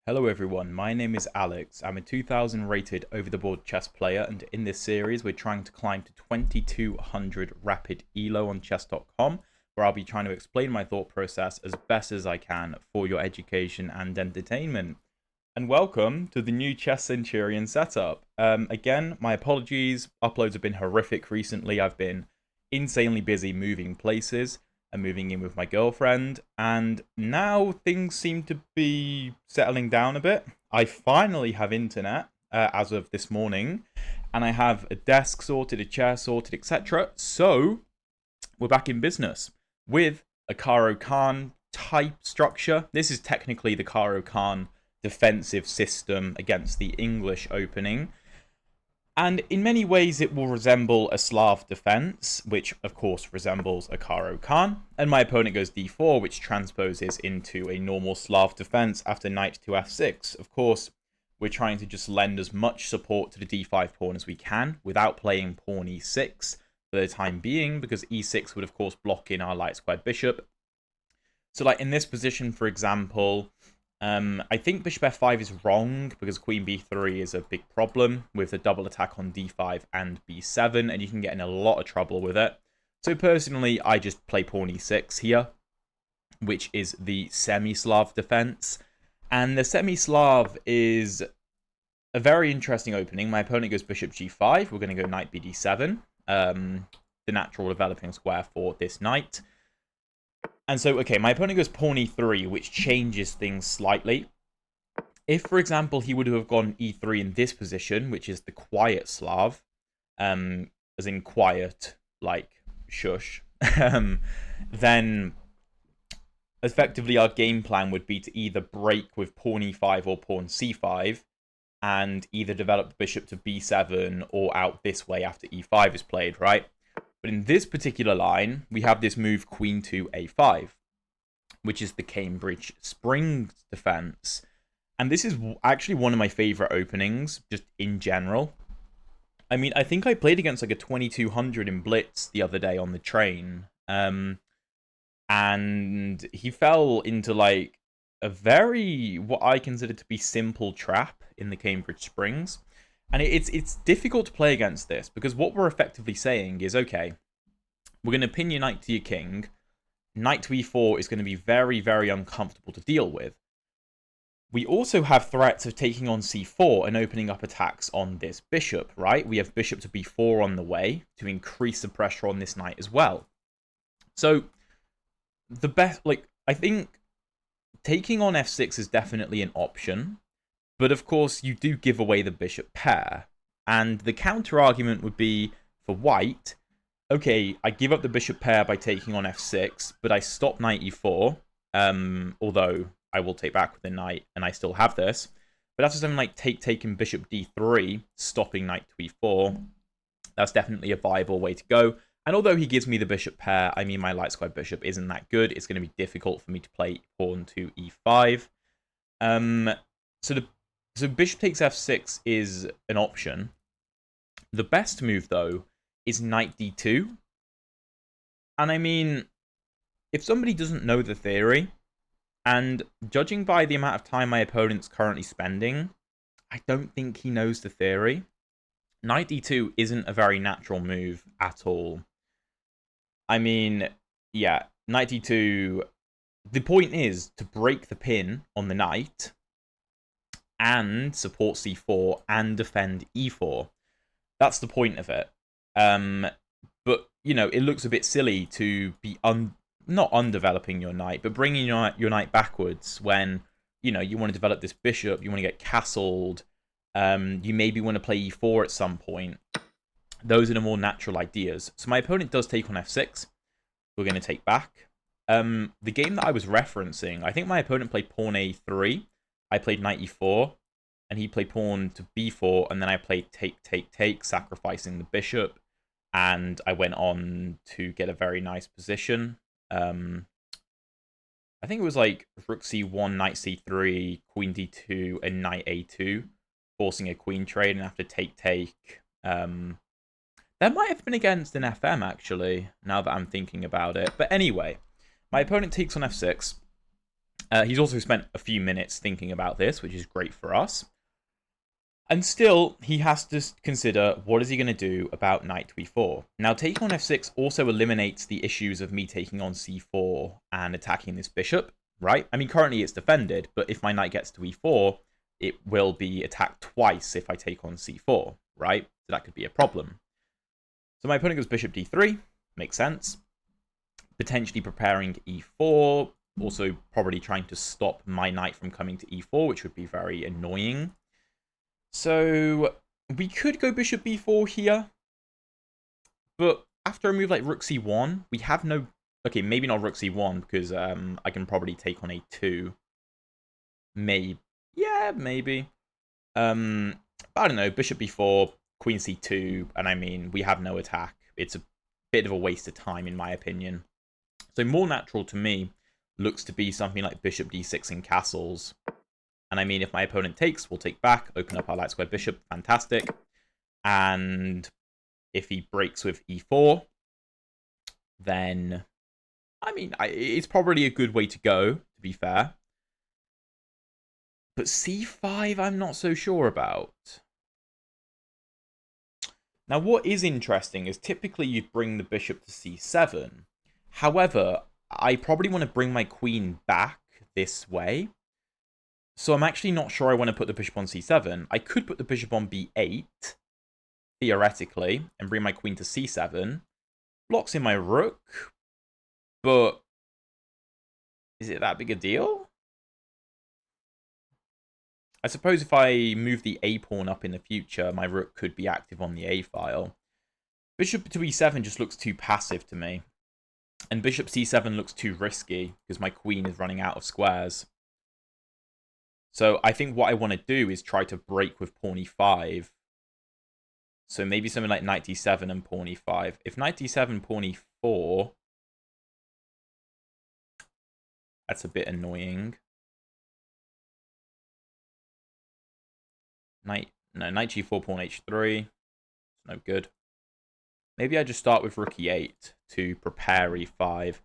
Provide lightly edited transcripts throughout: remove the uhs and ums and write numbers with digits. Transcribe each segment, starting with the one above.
Hello everyone, my name is Alex. I'm a 2000 rated over-the-board chess player, and in this series we're trying to climb to 2200 rapid elo on chess.com, where I'll be trying to explain my thought process as best as I can for your education and entertainment. And welcome to the new Chess Centurion setup. Again, my apologies, uploads have been horrific recently. I've been insanely busy moving places and moving in with my girlfriend, and now things seem to be settling down a bit. I finally have internet as of this morning, and I have a desk sorted, a chair sorted, etc. So we're back in business with a caro-kann type structure. This is technically the caro-kann defensive system against the English opening. And in many ways, it will resemble a Slav defense, which of course resembles a caro-kann. And my opponent goes d4, which transposes into a normal Slav defense after knight to f6. Of course, we're trying to just lend as much support to the d5 pawn as we can without playing pawn e6 for the time being, because e6 would of course block in our light squared bishop. So like in this position, for example, I think bishop f5 is wrong because queen b3 is a big problem with the double attack on d5 and b7, and you can get in a lot of trouble with it. So personally, I just play pawn e6 here, which is the semi-Slav defense. And the semi-Slav is a very interesting opening. My opponent goes bishop g5. We're going to go knight bd7, the natural developing square for this knight. And so, okay, my opponent goes pawn e3, which changes things slightly. If, for example, he would have gone e3 in this position, which is the quiet Slav, as in quiet, like shush, then effectively our game plan would be to either break with pawn e5 or pawn c5, and either develop the bishop to b7 or out this way after e5 is played, right? But in this particular line, we have this move queen to a5, which is the Cambridge Springs defense. And this is actually one of my favorite openings, just in general. I mean, I think I played against like a 2200 in Blitz the other day on the train. And he fell into like a very, what I consider to be simple trap in the Cambridge Springs. And it's difficult to play against this, because what we're effectively saying is, okay, we're going to pin your knight to your king. Knight to e4 is going to be very, very uncomfortable to deal with. We also have threats of taking on c4 and opening up attacks on this bishop, right? We have bishop to b4 on the way to increase the pressure on this knight as well. So the best, like, I think taking on f6 is definitely an option. But of course, you do give away the bishop pair. And the counter argument would be for white, okay, I give up the bishop pair by taking on f6, but I stop knight e4, although I will take back with the knight, and I still have this. But after something like taking bishop d3, stopping knight to e4, that's definitely a viable way to go. And although he gives me the bishop pair, I mean, my light squared bishop isn't that good. It's going to be difficult for me to play pawn to e5. So bishop takes f6 is an option. The best move, though, is knight d2. And I mean, if somebody doesn't know the theory, and judging by the amount of time my opponent's currently spending, I don't think he knows the theory. Knight d2 isn't a very natural move at all. I mean, yeah, knight d2, the point is to break the pin on the knight and support c4 and defend e4. That's the point of it. But, you know, it looks a bit silly to be not undeveloping your knight, but bringing your knight backwards when, you know, you want to develop this bishop, you want to get castled, you maybe want to play e4 at some point. Those are the more natural ideas. So my opponent does take on f6. We're going to take back. The game that I was referencing, I think my opponent played pawn a3. I played knight e4, and he played pawn to b4, and then I played take, sacrificing the bishop, and I went on to get a very nice position. I think it was like rook c1, knight c3, queen d2, and knight a2, forcing a queen trade, and after take, that might have been against an FM, actually, now that I'm thinking about it. But anyway, my opponent takes on f6. He's also spent a few minutes thinking about this, which is great for us. And still, he has to consider what is he going to do about knight to e4. Now, taking on f6 also eliminates the issues of me taking on c4 and attacking this bishop, right? I mean, currently it's defended, but if my knight gets to e4, it will be attacked twice if I take on c4, right? So that could be a problem. So my opponent goes bishop d3, makes sense. Potentially preparing e4, also probably trying to stop my knight from coming to e4, which would be very annoying. So we could go bishop b4 here, but after a move like rook c1, we have no... Okay, maybe not rook c1, because I can probably take on a2. Maybe. Yeah, maybe. I don't know, bishop b4, queen c2, and I mean, we have no attack. It's a bit of a waste of time, in my opinion. So more natural to me looks to be something like bishop d6 in castles. And I mean, if my opponent takes, we'll take back, open up our light square bishop, fantastic. And if he breaks with e4, then, I mean, it's probably a good way to go, to be fair. But c5, I'm not so sure about. Now, what is interesting is typically you'd bring the bishop to c7. However, I probably want to bring my queen back this way. So I'm actually not sure I want to put the bishop on c7. I could put the bishop on b8, theoretically, and bring my queen to c7. Blocks in my rook, but is it that big a deal? I suppose if I move the a pawn up in the future, my rook could be active on the a file. Bishop to e7 just looks too passive to me. And bishop c7 looks too risky, because my queen is running out of squares. So I think what I want to do is try to break with pawn e5. So maybe something like knight d7 and pawn e5. If knight d7, pawn e4, that's a bit annoying. Knight g4, pawn h3. It's no good. Maybe I just start with rook e8 to prepare e5.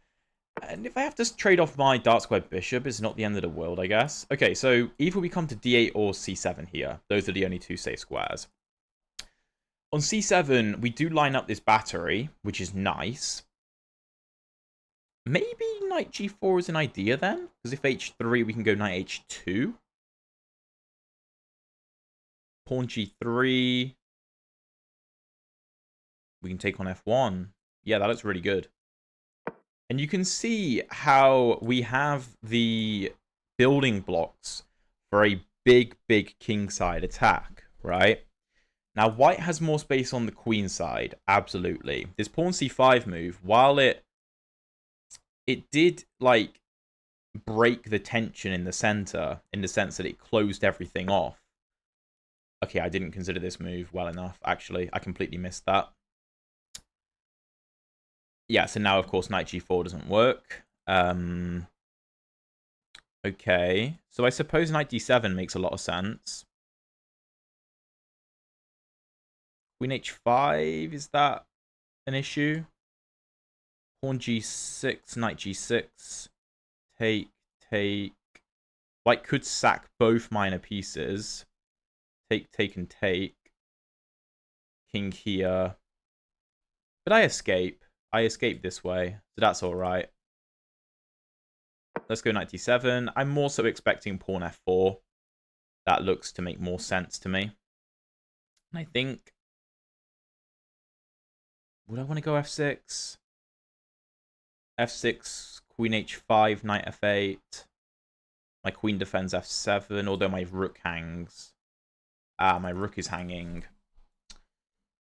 And if I have to trade off my dark square bishop, it's not the end of the world, I guess. Okay, so either we come to d8 or c7 here. Those are the only two safe squares. On c7, we do line up this battery, which is nice. Maybe knight g4 is an idea then? Because if h3, we can go knight h2. Pawn g3. We can take on f1. Yeah, that looks really good. And you can see how we have the building blocks for a big, big kingside attack, right? Now, white has more space on the queen side, absolutely. This pawn c5 move, while it did, like, break the tension in the center, in the sense that it closed everything off. Okay, I didn't consider this move well enough, actually. I completely missed that. Yeah, so now, of course, knight g4 doesn't work. Okay, so I suppose knight d7 makes a lot of sense. Queen h5, is that an issue? Pawn g6, knight g6. Take. White could sack both minor pieces. Take, and take. King here. But I escape. I escape this way, so that's alright. Let's go knight d7. I'm also expecting pawn f4. That looks to make more sense to me. And I think... Would I want to go f6? f6, queen h5, knight f8. My queen defends f7, although my rook hangs. Ah, my rook is hanging.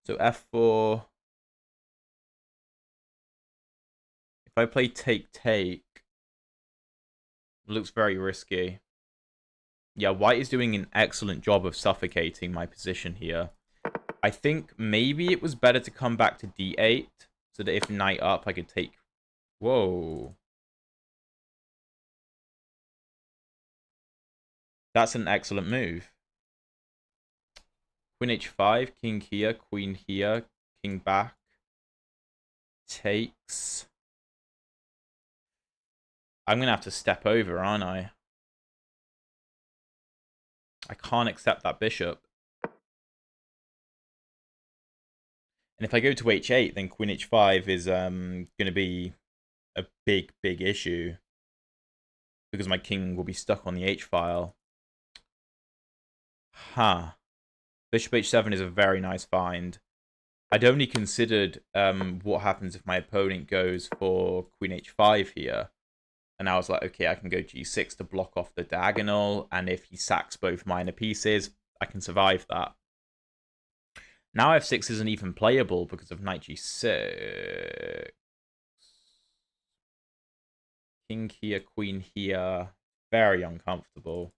So f4... If I play take, it looks very risky. Yeah, white is doing an excellent job of suffocating my position here. I think maybe it was better to come back to d8, so that if knight up, I could take... Whoa. That's an excellent move. Queen h5, king here, queen here, king back. Takes... I'm going to have to step over, aren't I? I can't accept that bishop. And if I go to h8, then queen h5 is going to be a big, big issue. Because my king will be stuck on the h-file. Huh. Bishop h7 is a very nice find. I'd only considered what happens if my opponent goes for queen h5 here. And I was like, okay, I can go g6 to block off the diagonal. And if he sacks both minor pieces, I can survive that. Now f6 isn't even playable because of knight g6. King here, queen here. Very uncomfortable.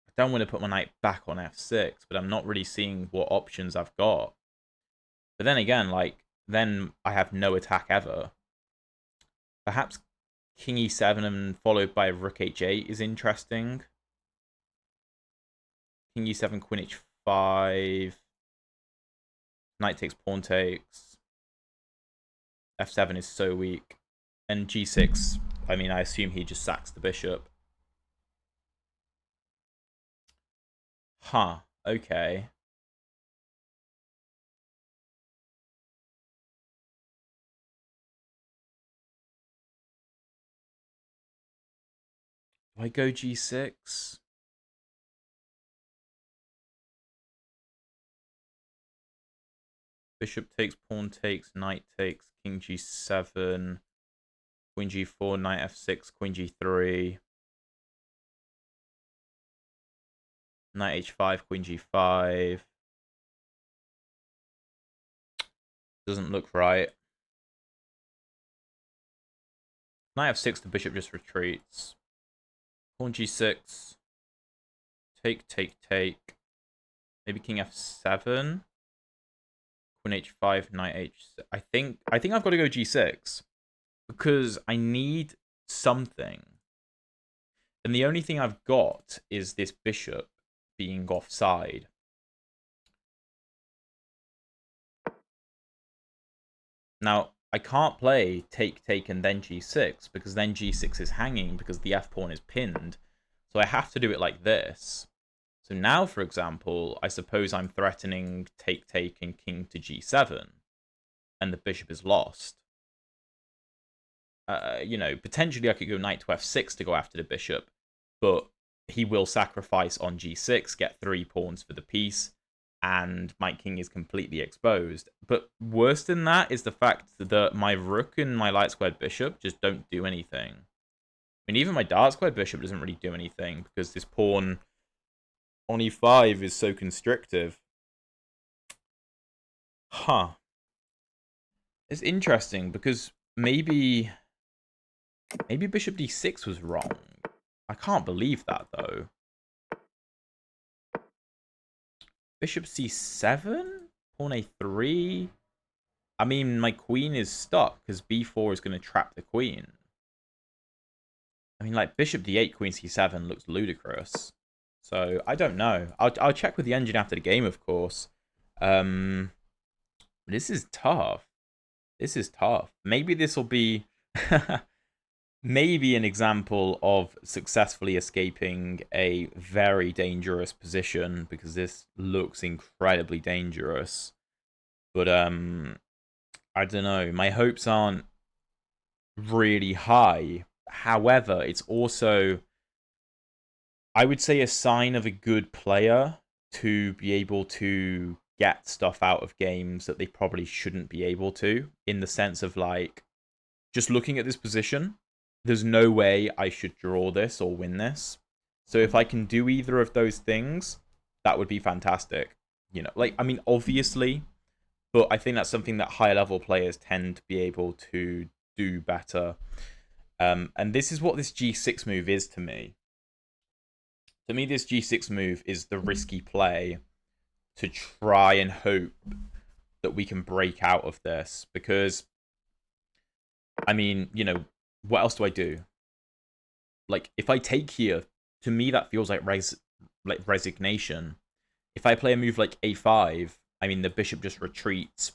I don't want to put my knight back on f6, but I'm not really seeing what options I've got. But then again, like, then I have no attack ever. Perhaps king e7 and followed by rook h8 is interesting. King e7, queen h5. Knight takes, pawn takes. f7 is so weak. And g6, I mean, I assume he just sacks the bishop. Huh, okay. Do I go g6? Bishop takes, pawn takes, knight takes, king g7, queen g4, knight f6, queen g3, knight h5, queen g5. Doesn't look right. Knight f6, the bishop just retreats. Pawn g6. Take, take, take. Maybe king f7. Queen h5, knight h6. I think I've got to go g6 because I need something. And the only thing I've got is this bishop being offside. Now, I can't play take, take, and then g6 because then g6 is hanging because the f-pawn is pinned. So I have to do it like this. So now, for example, I suppose I'm threatening take, take, and king to g7. And the bishop is lost. You know, potentially I could go knight to f6 to go after the bishop. But he will sacrifice on g6, get 3 pawns for the piece. And my king is completely exposed. But worse than that is the fact that my rook and my light squared bishop just don't do anything. I mean, even my dark squared bishop doesn't really do anything because this pawn on e5 is so constrictive. Huh. It's interesting because maybe bishop d6 was wrong. I can't believe that, though. Bishop c7? Pawn a3? I mean, my queen is stuck because b4 is going to trap the queen. I mean, like, bishop d8, queen c7 looks ludicrous. So, I don't know. I'll check with the engine after the game, of course. This is tough. This is tough. Maybe this will be... maybe an example of successfully escaping a very dangerous position, because this looks incredibly dangerous. But I don't know. My hopes aren't really high. However, it's also, I would say, a sign of a good player to be able to get stuff out of games that they probably shouldn't be able to, in the sense of, like, just looking at this position, there's no way I should draw this or win this. So if I can do either of those things, that would be fantastic. You know, like, I mean, obviously, but I think that's something that higher level players tend to be able to do better. And this is what this g6 move is to me. To me, this g6 move is the risky play to try and hope that we can break out of this. Because, I mean, you know, what else do I do? Like, if I take here, to me that feels like resignation. If I play a move like a5, I mean, the bishop just retreats,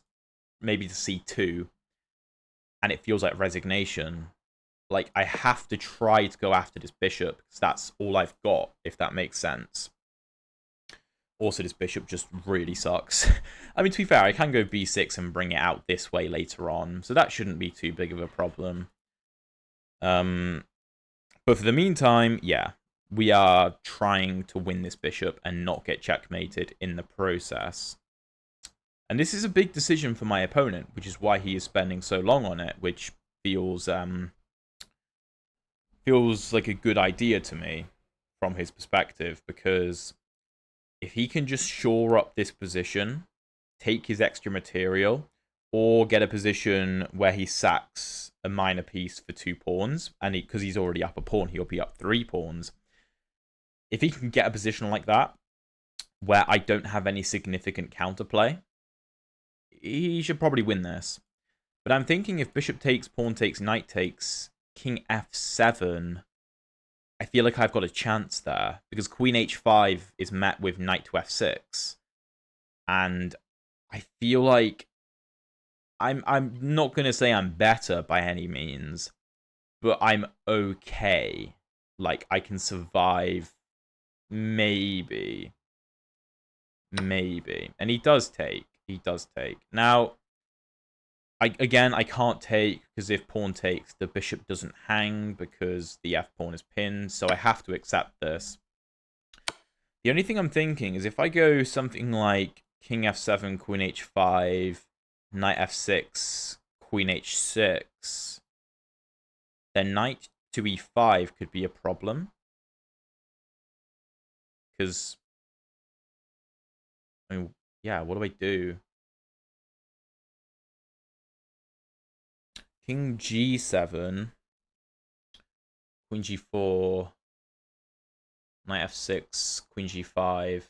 maybe to c2. and it feels like resignation. Like, I have to try to go after this bishop, because that's all I've got, if that makes sense. Also, this bishop just really sucks. I mean, to be fair, I can go b6 and bring it out this way later on, so that shouldn't be too big of a problem. But for the meantime, yeah, we are trying to win this bishop and not get checkmated in the process. And this is a big decision for my opponent, which is why he is spending so long on it, which feels like a good idea to me from his perspective, because if he can just shore up this position, take his extra material, or get a position where he sacks a minor piece for 2 pawns, and because he's already up a pawn, he'll be up 3 pawns. If he can get a position like that, where I don't have any significant counterplay, he should probably win this. But I'm thinking if bishop takes, pawn takes, knight takes, king f7, I feel like I've got a chance there, because queen h5 is met with knight to f6. And I feel like I'm not going to say I'm better by any means, but I'm okay. Like, I can survive, maybe. And he does take. Now, I can't take, because if pawn takes, the bishop doesn't hang because the f-pawn is pinned, so I have to accept this. The only thing I'm thinking is if I go something like king f7, queen h5, knight f6, queen h6, then knight to e5 could be a problem. Because, I mean, yeah, what do I do? King g7, queen g4, knight f6, queen g5.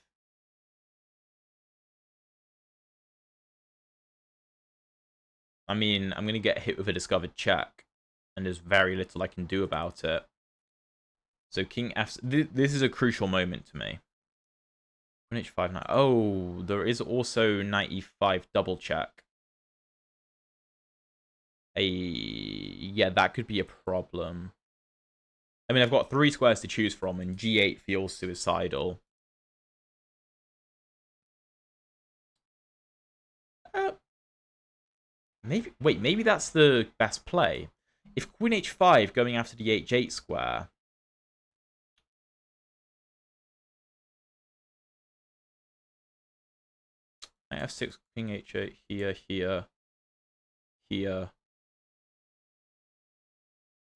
I mean, I'm going to get hit with a discovered check, and there's very little I can do about it. So king f... This is a crucial moment to me. Queen h5, knight... Oh, there is also knight e5 double check. Yeah, that could be a problem. I mean, I've got 3 squares to choose from, and g8 feels suicidal. Maybe that's the best play. If queen h5 going after the h8 square... Knight f6, king h8, here.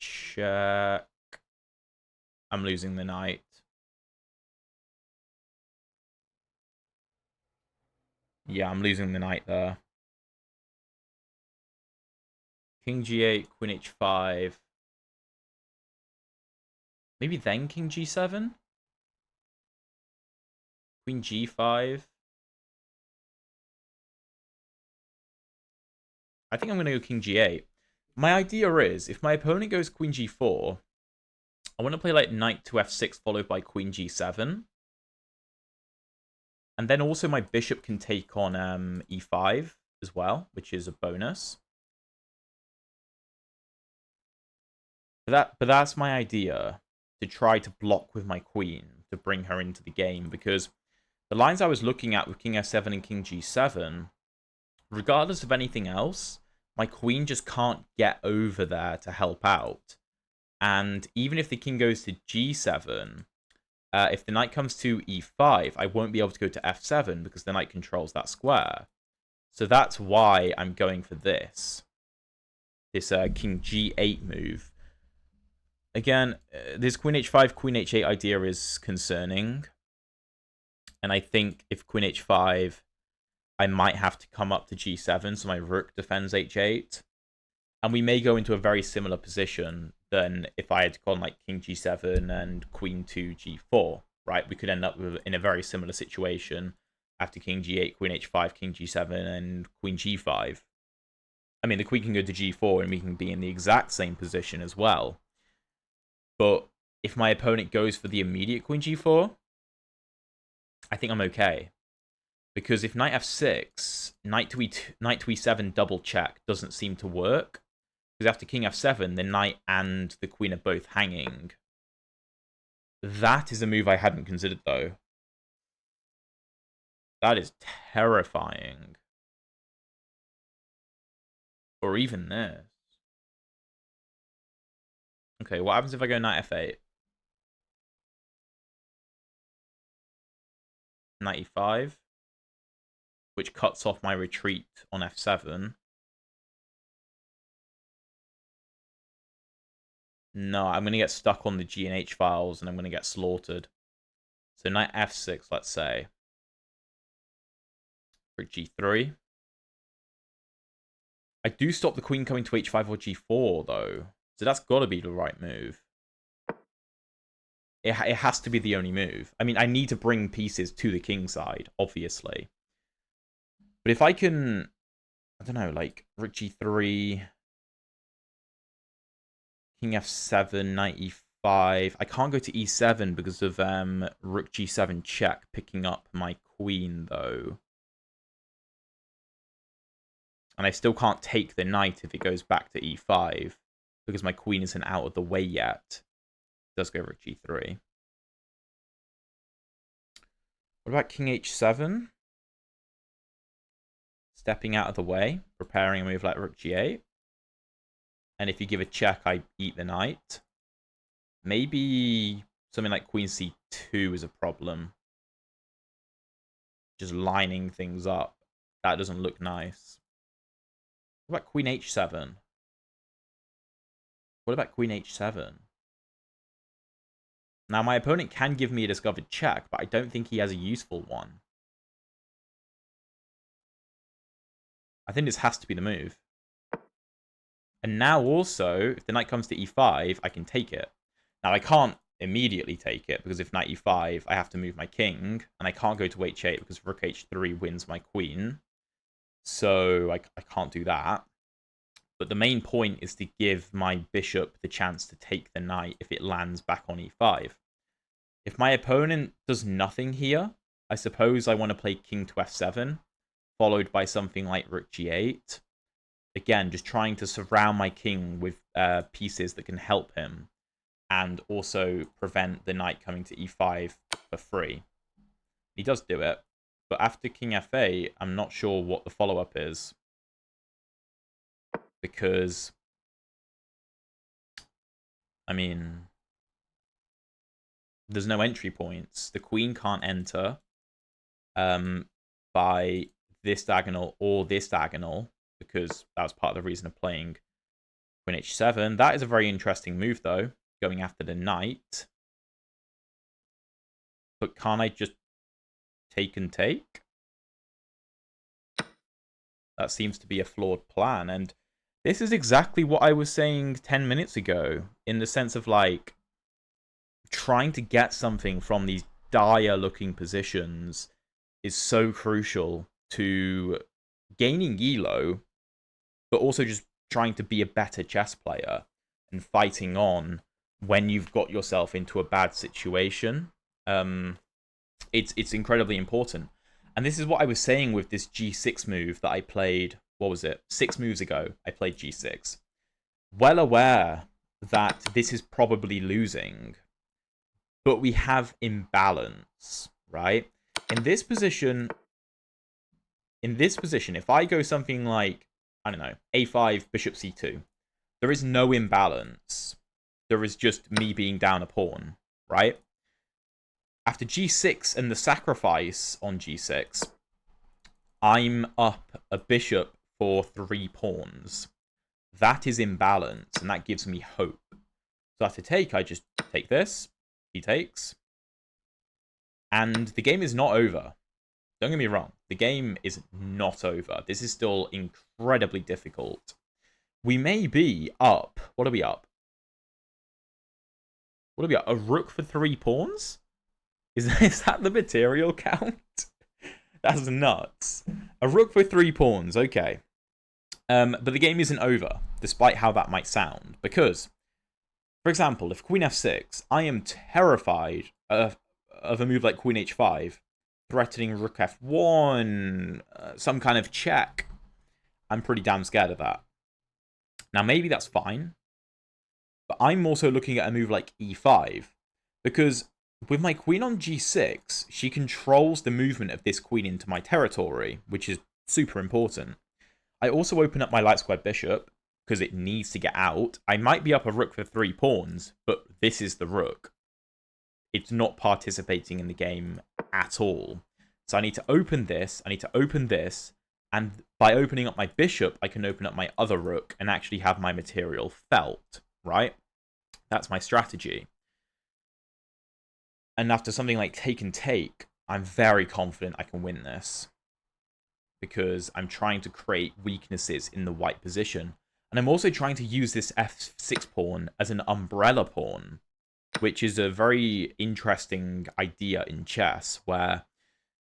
Check. I'm losing the knight. Yeah, I'm losing the knight there. King g8, queen h5. Maybe then king g7? Queen g5. I think I'm going to go king g8. My idea is, if my opponent goes queen g4, I want to play like knight to f6 followed by queen g7. And then also my bishop can take on e5 as well, which is a bonus. But that's my idea, to try to block with my queen, to bring her into the game, because the lines I was looking at with king f7 and king g7, regardless of anything else, my queen just can't get over there to help out. And even if the king goes to g7, if the knight comes to e5, I won't be able to go to f7 because the knight controls that square. So that's why I'm going for this king g8 move. Again, this queen h5, queen h8 idea is concerning. And I think if queen h5, I might have to come up to g7, so my rook defends h8. And we may go into a very similar position than if I had gone like king g7 and queen to g4, right? We could end up in a very similar situation after king g8, queen h5, king g7, and queen g5. I mean, the queen can go to g4 and we can be in the exact same position as well. But if my opponent goes for the immediate queen g4, I think I'm okay. Because if knight f6, knight to e7 double check doesn't seem to work. Because after king f7, the knight and the queen are both hanging. That is a move I hadn't considered, though. That is terrifying. Or even this. Okay, what happens if I go knight f8? Knight e5, which cuts off my retreat on f7. No, I'm going to get stuck on the G and H files, and I'm going to get slaughtered. So knight f6, let's say. For g3. I do stop the queen coming to h5 or g4, though. So that's got to be the right move. It has to be the only move. I mean, I need to bring pieces to the king side, obviously. But if I can, I don't know, like rook g3, king f7, knight e5. I can't go to e7 because of rook g7 check picking up my queen, though. And I still can't take the knight if it goes back to e5 because my queen isn't out of the way yet. It does go rook g3. What about king h7? Stepping out of the way, preparing a move like rook g8. And if you give a check, I eat the knight. Maybe something like queen c2 is a problem. Just lining things up. That doesn't look nice. What about queen h7? What about queen h7? Now, my opponent can give me a discovered check, but I don't think he has a useful one. I think this has to be the move. And now also, if the knight comes to e5, I can take it. Now, I can't immediately take it, because if knight e5, I have to move my king, and I can't go to h8 because rook h3 wins my queen. So I can't do that. But the main point is to give my bishop the chance to take the knight if it lands back on e5. If my opponent does nothing here, I suppose I want to play king to f7, followed by something like rook g8. Again, just trying to surround my king with pieces that can help him, and also prevent the knight coming to e5 for free. He does do it, but after king f8, I'm not sure what the follow-up is. Because, I mean, there's no entry points. The queen can't enter by this diagonal or this diagonal, because that was part of the reason of playing queen h7. That is a very interesting move, though, going after the knight. But can't I just take and take? That seems to be a flawed plan, and this is exactly what I was saying 10 minutes ago, in the sense of, like, trying to get something from these dire-looking positions is so crucial to gaining elo, but also just trying to be a better chess player and fighting on when you've got yourself into a bad situation. It's incredibly important. And this is what I was saying with this g6 move that I played, what was it? 6 moves ago, I played g6. Well aware that this is probably losing, but we have imbalance, right? In this position, if I go something like, I don't know, a5, bishop c2, there is no imbalance. There is just me being down a pawn, right? After g6 and the sacrifice on g6, I'm up a bishop for 3 pawns. That is imbalance, and that gives me hope. So after take, I just take this. He takes. And the game is not over. Don't get me wrong. The game is not over. This is still incredibly difficult. We may be up. What are we up? What are we up? A rook for 3 pawns? Is that the material count? That's nuts. A rook for 3 pawns. Okay. But the game isn't over, despite how that might sound. Because, for example, if queen f6, I am terrified of a move like queen h5, threatening rook f1, some kind of check. I'm pretty damn scared of that. Now, maybe that's fine, but I'm also looking at a move like e5, because with my queen on g6, she controls the movement of this queen into my territory, which is super important. I also open up my light square bishop, because it needs to get out. I might be up a rook for 3 pawns, but this is the rook. It's not participating in the game at all. So I need to open this, I need to open this, and by opening up my bishop, I can open up my other rook and actually have my material felt, right? That's my strategy. And after something like take and take, I'm very confident I can win this, because I'm trying to create weaknesses in the white position. And I'm also trying to use this f6 pawn as an umbrella pawn, which is a very interesting idea in chess, where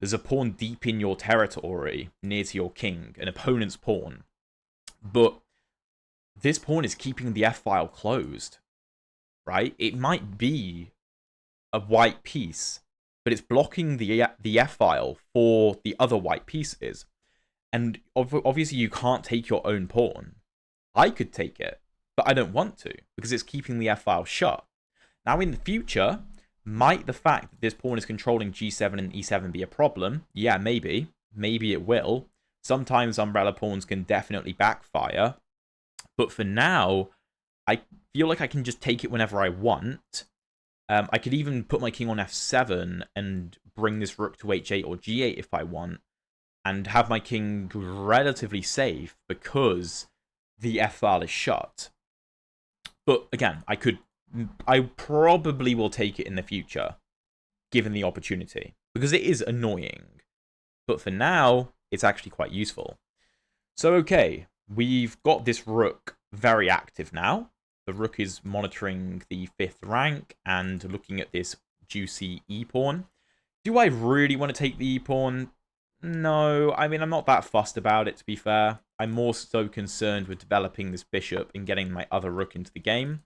there's a pawn deep in your territory, near to your king, an opponent's pawn. But this pawn is keeping the f-file closed, right? It might be a white piece, but it's blocking the f-file for the other white pieces. And obviously you can't take your own pawn. I could take it, but I don't want to, because it's keeping the f-file shut. Now, in the future, might the fact that this pawn is controlling g7 and e7 be a problem? Yeah, maybe. Maybe it will. Sometimes umbrella pawns can definitely backfire. But for now, I feel like I can just take it whenever I want. I could even put my king on f7 and bring this rook to h8 or g8 if I want, and have my king relatively safe because the f-file is shut. But again, I probably will take it in the future, given the opportunity, because it is annoying. But for now, it's actually quite useful. So, okay, we've got this rook very active now. The rook is monitoring the 5th rank and looking at this juicy e-pawn. Do I really want to take the e-pawn? No, I mean, I'm not that fussed about it, to be fair. I'm more so concerned with developing this bishop and getting my other rook into the game.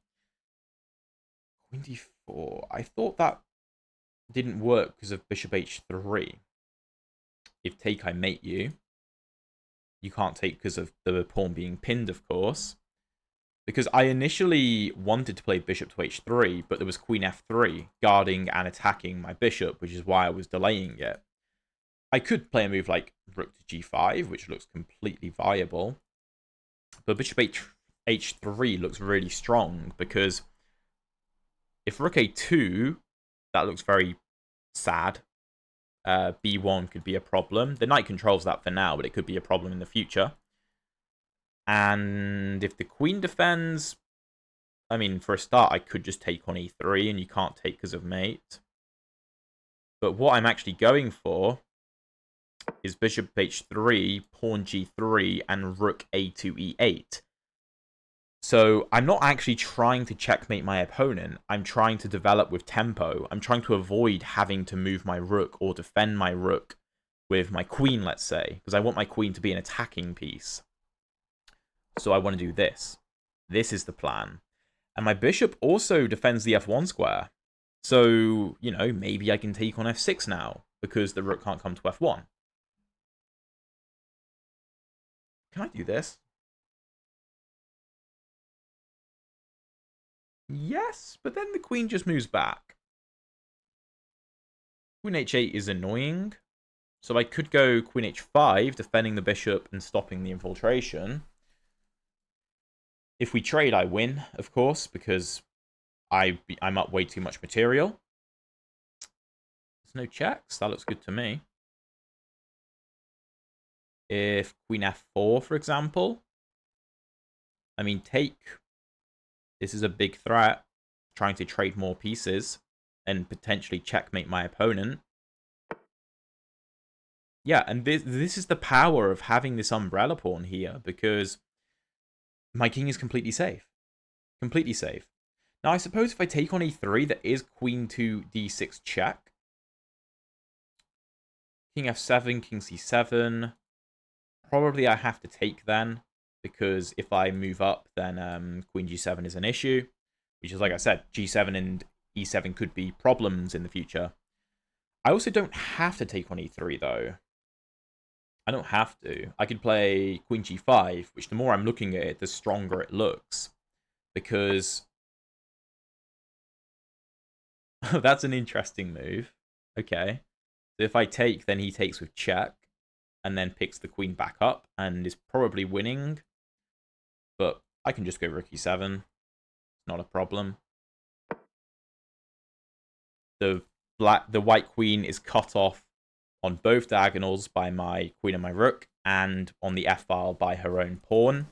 Queen d4. I thought that didn't work because of bishop h3. If take, I mate you. You can't take because of the pawn being pinned, of course. Because I initially wanted to play bishop to h3, but there was queen f3 guarding and attacking my bishop, which is why I was delaying it. I could play a move like rook to g5, which looks completely viable. But bishop h3 looks really strong, because if rook a2, that looks very sad. b1 could be a problem. The knight controls that for now, but it could be a problem in the future. And if the queen defends, I mean, for a start, I could just take on e3, and you can't take because of mate. But what I'm actually going for is bishop h3, pawn g3, and rook a2 e8. So I'm not actually trying to checkmate my opponent. I'm trying to develop with tempo. I'm trying to avoid having to move my rook or defend my rook with my queen, let's say, because I want my queen to be an attacking piece. So I want to do this. This is the plan. And my bishop also defends the f1 square. So, you know, maybe I can take on f6 now, because the rook can't come to f1. Can I do this? Yes, but then the queen just moves back. Queen h8 is annoying. So I could go queen h5, defending the bishop and stopping the infiltration. If we trade, I win, of course, because I'm up way too much material. There's no checks. That looks good to me. If queen f4, for example. I mean, take. This is a big threat. Trying to trade more pieces and potentially checkmate my opponent. Yeah, and this is the power of having this umbrella pawn here, because my king is completely safe. Completely safe. Now, I suppose if I take on e3, there is queen to d6 check. King f7, king c7. Probably I have to take then, because if I move up, then queen g7 is an issue. Which is, like I said, g7 and e7 could be problems in the future. I also don't have to take on e3, though. I don't have to. I could play queen g5, which the more I'm looking at it, the stronger it looks. Because... Oh, that's an interesting move. Okay. So if I take, then he takes with check. And then picks the queen back up. And is probably winning. But I can just go rook e7. It's not a problem. The white queen is cut off on both diagonals by my queen and my rook, and on the f-file by her own pawn.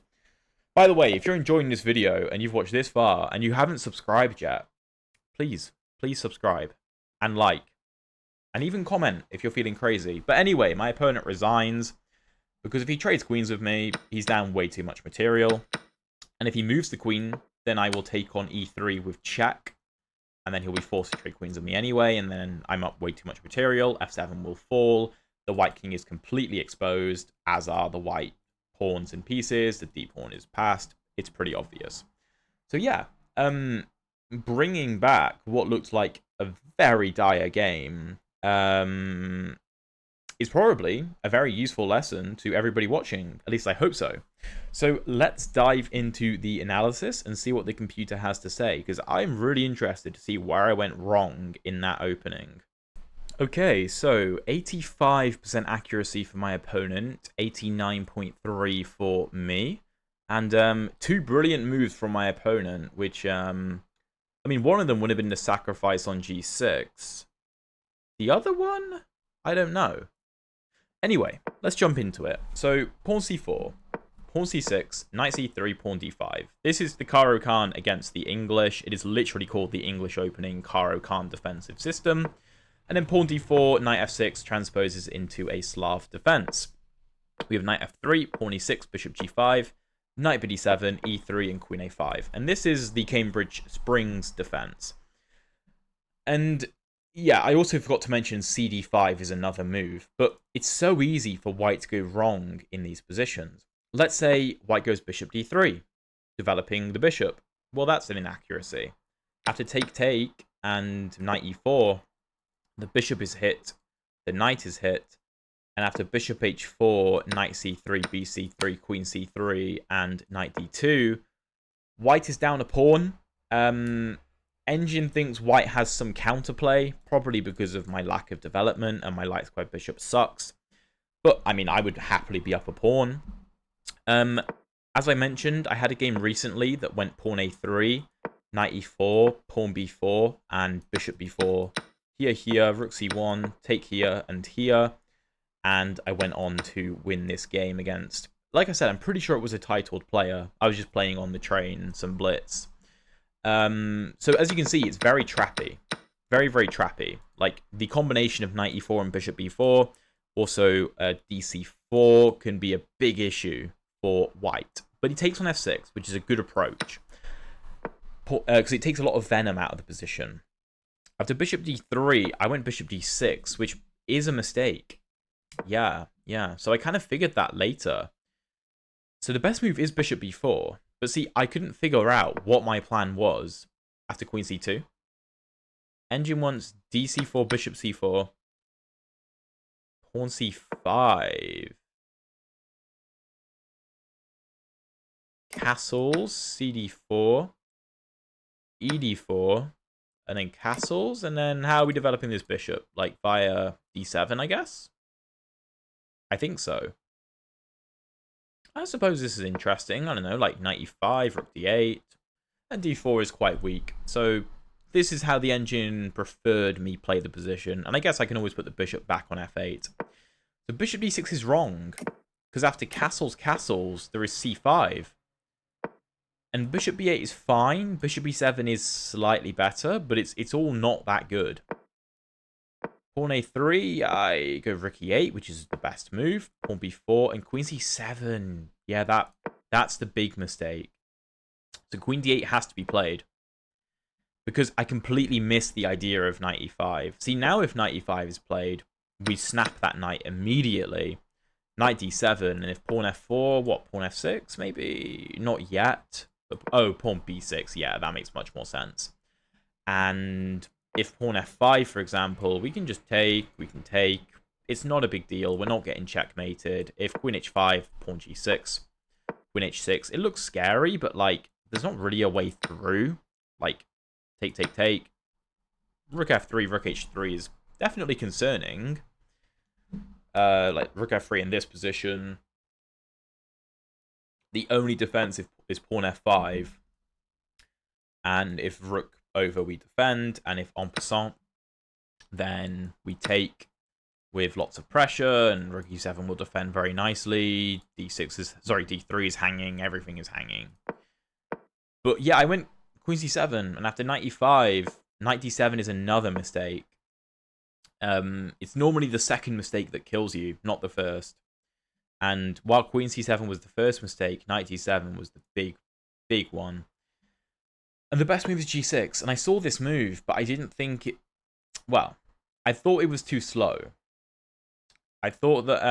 By the way, if you're enjoying this video and you've watched this far and you haven't subscribed yet, please subscribe and like, and even comment if you're feeling crazy. But anyway, my opponent resigns because if he trades queens with me, he's down way too much material. And if he moves the queen, then I will take on e3 with check. And then he'll be forced to trade queens with me anyway, and then I'm up way too much material. f7 will fall. The white king is completely exposed, as are the white pawns and pieces. The d pawn is passed. It's pretty obvious. So yeah, bringing back what looked like a very dire game is probably a very useful lesson to everybody watching. At least I hope so. So let's dive into the analysis and see what the computer has to say, because I'm really interested to see where I went wrong in that opening. Okay, so 85% accuracy for my opponent, 89.3 for me, and two brilliant moves from my opponent, which, I mean, one of them would have been the sacrifice on g6. The other one? I don't know. Anyway, let's jump into it. So, pawn c4, pawn c6, knight c3, pawn d5. This is the caro-kann against the English. It is literally called the English opening caro-kann defensive system. And then pawn d4, knight f6 transposes into a Slav defense. We have knight f3, pawn e6, bishop g5, knight bd7, e3, and queen a5. And this is the Cambridge Springs defense. And yeah, I also forgot to mention cd5 is another move, but it's so easy for white to go wrong in these positions. Let's say white goes bishop d3, developing the bishop. Well, that's an inaccuracy. After take and knight e4, the bishop is hit, the knight is hit, and after bishop h4, knight c3, bc3, queen c3, and knight d2, white is down a pawn. Engine thinks white has some counterplay, probably because of my lack of development and my light square bishop sucks. But, I mean, I would happily be up a pawn. As I mentioned, I had a game recently that went pawn a3, knight e4, pawn b4, and bishop b4. Here, rook c1, take here and here. And I went on to win this game against... Like I said, I'm pretty sure it was a titled player. I was just playing on the train, some blitz. So as you can see, it's very trappy. Very, very trappy. Like, the combination of knight e4 and bishop b4, also dc4 can be a big issue for white. But he takes on f6, which is a good approach. Because it takes a lot of venom out of the position. After bishop d3, I went bishop d6, which is a mistake. Yeah. So I kind of figured that later. So the best move is bishop b4. But see, I couldn't figure out what my plan was after queen c2. Engine wants dc4, bishop c4. Pawn c5. Castles, cd4. ed4. And then castles. And then how are we developing this bishop? Like via d7, I guess? I think so. I suppose this is interesting. I don't know, like knight e5, rook d8, and d4 is quite weak. So this is how the engine preferred me play the position. And I guess I can always put the bishop back on f8. So bishop d6 is wrong, because after castles, there is c5. And bishop b8 is fine. Bishop b7 is slightly better, but it's all not that good. Pawn a3, I go rook e8, which is the best move. Pawn b4 and queen c7. Yeah, that's the big mistake. So queen d8 has to be played. Because I completely missed the idea of knight e5. See, now if knight e5 is played, we snap that knight immediately. Knight d7, and if pawn f4, what, pawn f6 maybe? Not yet. Oh, pawn b6, yeah, that makes much more sense. And if pawn f5, for example, we can just take, it's not a big deal. We're not getting checkmated. If queen h5, pawn g6, queen h6, it looks scary, but, like, there's not really a way through. Like, take, take, take. Rook f3, rook h3 is definitely concerning. Like, rook f3 in this position. The only defense is pawn f5. And if rook over, we defend. And if en passant, then we take with lots of pressure. And rook e7 will defend very nicely. d3 is hanging. Everything is hanging. But yeah, I went queen c7. And after knight e5, knight d7 is another mistake. It's normally the second mistake that kills you, not the first. And while queen c7 was the first mistake, knight d7 was the big, big one. And the best move is g6. And I saw this move, but I didn't think it... Well, I thought it was too slow. I thought that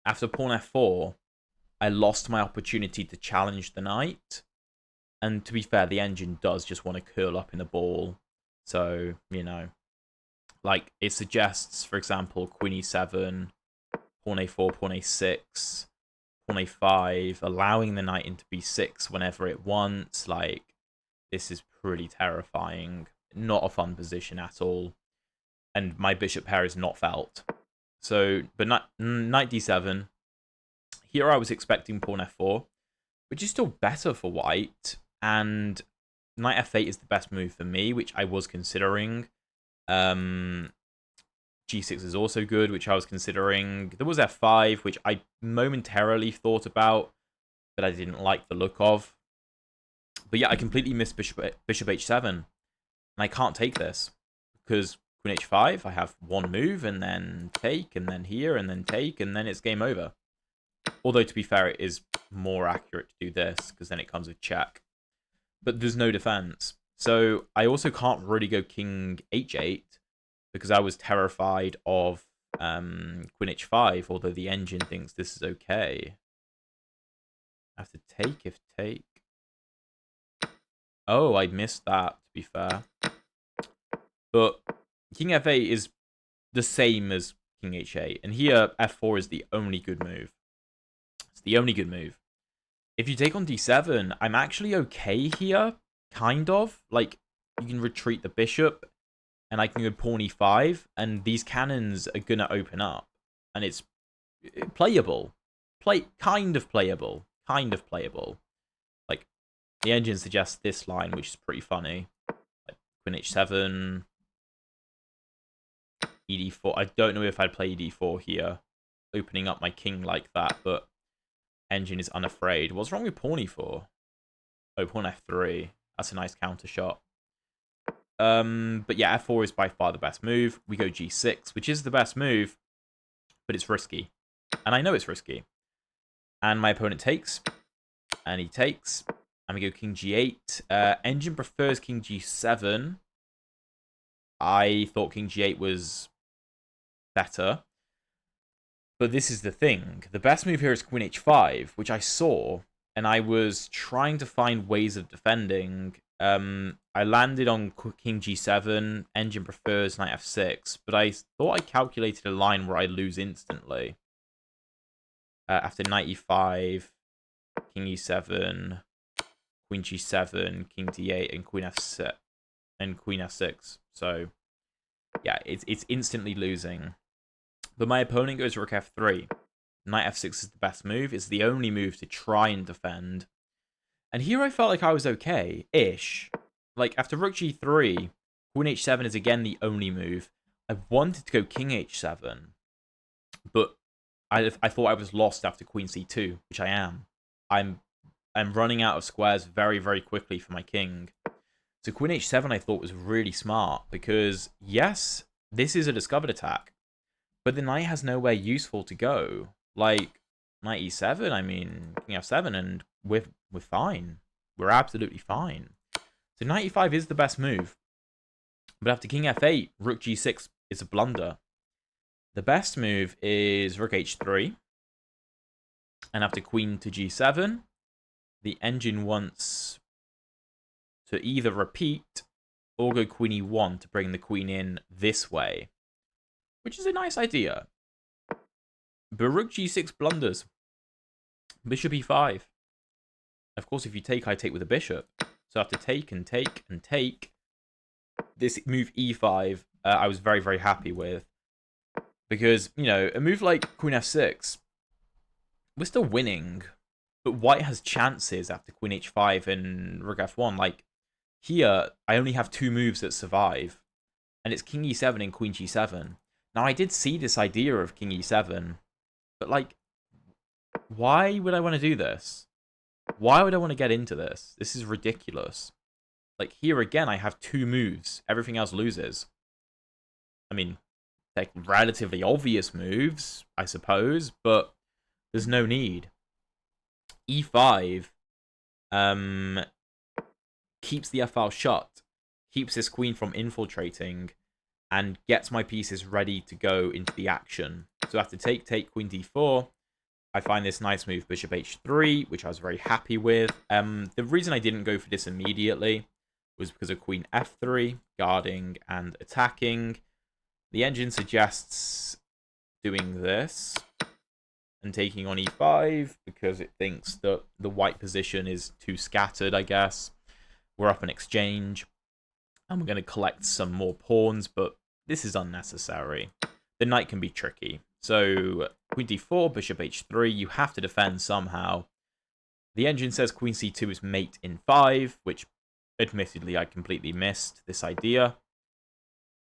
after pawn f4, I lost my opportunity to challenge the knight. And to be fair, the engine does just want to curl up in the ball. So, you know, like, it suggests, for example, queen e7, pawn a4, pawn a6, pawn a5, allowing the knight into b6 whenever it wants. Like, this is pretty terrifying. Not a fun position at all. And my bishop pair is not felt. So, but knight d7. Here I was expecting pawn f4, which is still better for white. And knight f8 is the best move for me, which I was considering. G6 is also good, which I was considering. There was f5, which I momentarily thought about, but I didn't like the look of. But yeah, I completely missed bishop h7. And I can't take this. Because queen h5, I have one move, and then take, and then here, and then take, and then it's game over. Although, to be fair, it is more accurate to do this, because then it comes with check. But there's no defense. So I also can't really go king h8, because I was terrified of queen h5, although the engine thinks this is okay. I have to take if take. Oh, I missed that, to be fair. But king f8 is the same as king h8. And here, f4 is the only good move. It's the only good move. If you take on d7, I'm actually okay here, kind of. Like, you can retreat the bishop, and I can go pawn e5, and these cannons are going to open up. And it's playable. Kind of playable. Kind of playable. Like, the engine suggests this line, which is pretty funny. Like, queen h7, ed4. I don't know if I'd play ed4 here, opening up my king like that, but engine is unafraid. What's wrong with pawn e4? Oh, pawn f3. That's a nice counter shot. But yeah, f4 is by far the best move. We go g6, which is the best move, but it's risky. And I know it's risky. And my opponent takes, and he takes, and we go king g8. Engine prefers king g7. I thought king g8 was better. But this is the thing. The best move here is queen h5, which I saw, and I was trying to find ways of defending. I landed on king g7, engine prefers knight f6, but I thought I calculated a line where I lose instantly. After knight e5, king e7, queen g7, king d8, and queen f6, and queen f6. So yeah, it's instantly losing. But my opponent goes rook f3. Knight f6 is the best move. It's the only move to try and defend. And here I felt like I was okay-ish. Like, after rook g3, queen h7 is again the only move. I wanted to go king h7, but I thought I was lost after queen c2, which I am. I'm running out of squares very, very quickly for my king. So queen h7 I thought was really smart, because yes, this is a discovered attack, but the knight has nowhere useful to go. Like, knight e7, I mean, king f7, and we're fine. We're absolutely fine. So knight e5 is the best move. But after king f8, rook g6 is a blunder. The best move is rook h3. And after queen to g7, the engine wants to either repeat or go queen e1 to bring the queen in this way. which is a nice idea. But rook g6 blunders. Bishop e5. Of course, if you take, I take with a bishop. So I have to take and take and take. This move e5, I was very, very happy with. Because, you know, a move like queen f6, we're still winning. But white has chances after queen h5 and rook f1. Like, here, I only have 2 moves that survive. And it's king e7 and queen g7. Now, I did see this idea of king e7. But, like, why would I want to do this? Why would I want to get into this? This is ridiculous. Like, here again, I have 2 moves. Everything else loses. I mean, they're relatively obvious moves, I suppose, but there's no need. e5 keeps the f-file shut, keeps this queen from infiltrating, and gets my pieces ready to go into the action. So I have to take, queen d4. I find this nice move, bishop h3, which I was very happy with. The reason I didn't go for this immediately was because of queen f3, guarding and attacking. The engine suggests doing this and taking on e5 because it thinks that the white position is too scattered, I guess. We're up an exchange, and we're going to collect some more pawns, but this is unnecessary. The knight can be tricky. So queen d4, bishop h3, you have to defend somehow. The engine says queen c2 is mate in 5, which admittedly I completely missed this idea.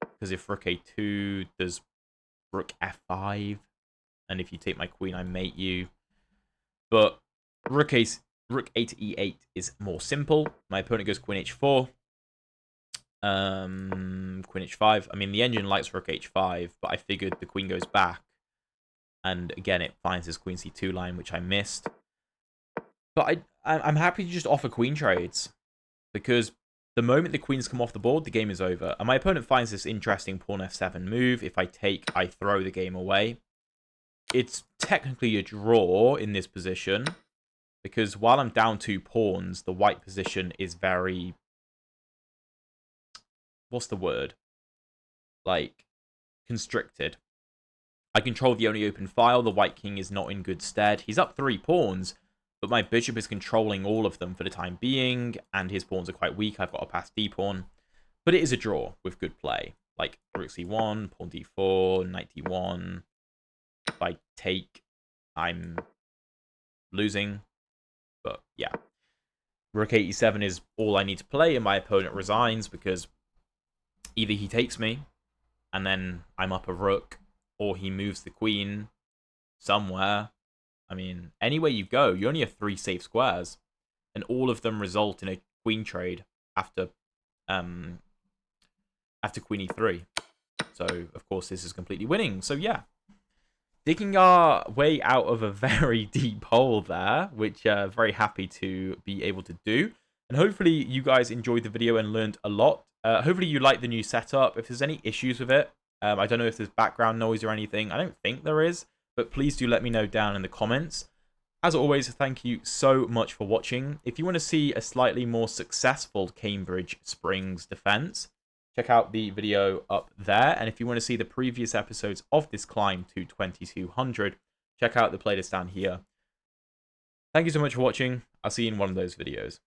Because if rook a2, there's rook f5, and if you take my queen, I mate you. But rook a to e8 is more simple. My opponent goes queen h4. Queen h5. I mean, the engine likes rook h5, but I figured the queen goes back. And again, it finds this queen c2 line, which I missed. But I'm happy to just offer queen trades. Because the moment the queens come off the board, the game is over. And my opponent finds this interesting pawn f7 move. If I take, I throw the game away. It's technically a draw in this position. Because while I'm down 2 pawns, the white position is very... What's the word? Like, constricted. I control the only open file. The white king is not in good stead. He's up 3 pawns, but my bishop is controlling all of them for the time being, and his pawns are quite weak. I've got a pass d pawn. But it is a draw with good play. Like, rook c1, pawn d4, knight d1. If I take, I'm losing. But, yeah. Rook e7 is all I need to play, and my opponent resigns because either he takes me, and then I'm up a rook, or he moves the queen somewhere. I mean, anywhere you go, you only have 3 safe squares, and all of them result in a queen trade after queen e3. So, of course, this is completely winning. So, yeah. Digging our way out of a very deep hole there, which very happy to be able to do. And hopefully you guys enjoyed the video and learned a lot. Hopefully you like the new setup. If there's any issues with it, I don't know if there's background noise or anything. I don't think there is, but please do let me know down in the comments. As always, thank you so much for watching. If you want to see a slightly more successful Cambridge Springs defense, check out the video up there. And if you want to see the previous episodes of this climb to 2200, check out the playlist down here. Thank you so much for watching. I'll see you in one of those videos.